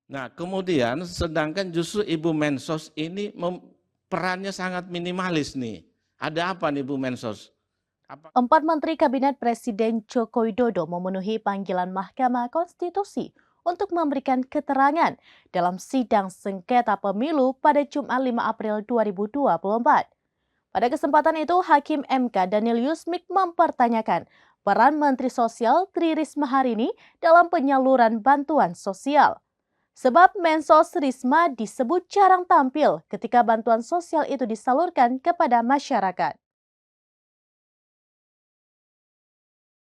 Nah, kemudian sedangkan justru Ibu Mensos ini perannya sangat minimalis nih. Ada apa nih Bu Mensos? Empat Menteri Kabinet Presiden Joko Widodo memenuhi panggilan Mahkamah Konstitusi untuk memberikan keterangan dalam sidang sengketa pemilu pada Jumat 5 April 2024. Pada kesempatan itu, Hakim MK Daniel Yusmik mempertanyakan peran Menteri Sosial Tri Risma hari ini dalam penyaluran bantuan sosial. Sebab Mensos Risma disebut jarang tampil ketika bantuan sosial itu disalurkan kepada masyarakat.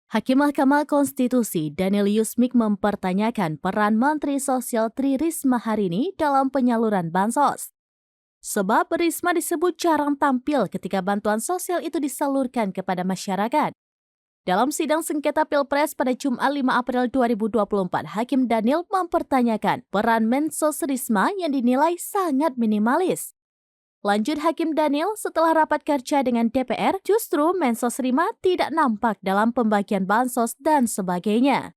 Hakim Mahkamah Konstitusi Daniel Yusmik mempertanyakan peran Menteri Sosial Tri Risma hari ini dalam penyaluran bansos. Sebab Risma disebut jarang tampil ketika bantuan sosial itu disalurkan kepada masyarakat. Dalam sidang sengketa Pilpres pada Jumat 5 April 2024, Hakim Daniel mempertanyakan peran Mensos Risma yang dinilai sangat minimalis. Lanjut Hakim Daniel, setelah rapat kerja dengan DPR, justru Mensos Risma tidak nampak dalam pembagian bansos dan sebagainya.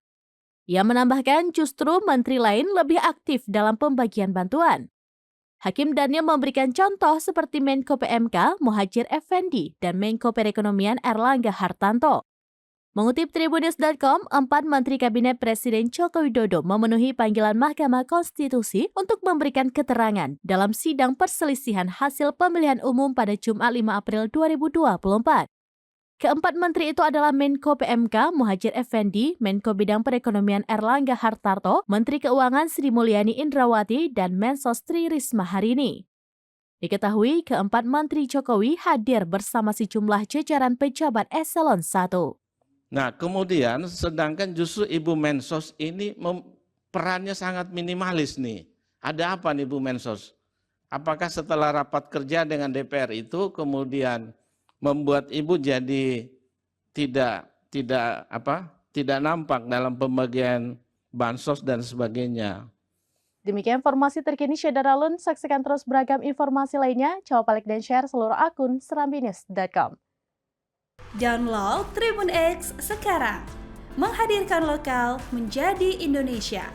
Ia menambahkan justru menteri lain lebih aktif dalam pembagian bantuan. Hakim Daniel memberikan contoh seperti Menko PMK Muhadjir Effendi dan Menko Perekonomian Erlangga Hartanto. Mengutip Tribunnews.com, 4 Menteri Kabinet Presiden Joko Widodo memenuhi panggilan Mahkamah Konstitusi untuk memberikan keterangan dalam sidang perselisihan hasil pemilihan umum pada Jumat 5 April 2024. Keempat menteri itu adalah Menko PMK Muhadjir Effendi, Menko Bidang Perekonomian Erlangga Hartarto, Menteri Keuangan Sri Mulyani Indrawati, dan Mensos Tri Risma hari ini. Diketahui keempat menteri Jokowi hadir bersama sejumlah jajaran pejabat eselon 1. Nah, kemudian sedangkan justru Ibu Mensos ini perannya sangat minimalis nih. Ada apa nih Bu Mensos? Apakah setelah rapat kerja dengan DPR itu kemudian membuat Ibu jadi tidak nampak dalam pembagian bansos dan sebagainya? Demikian informasi terkini Syedara Lun, saksikan terus beragam informasi lainnya. Coba like dan share seluruh akun serambinews.com. Download Tribun X sekarang, menghadirkan lokal menjadi Indonesia.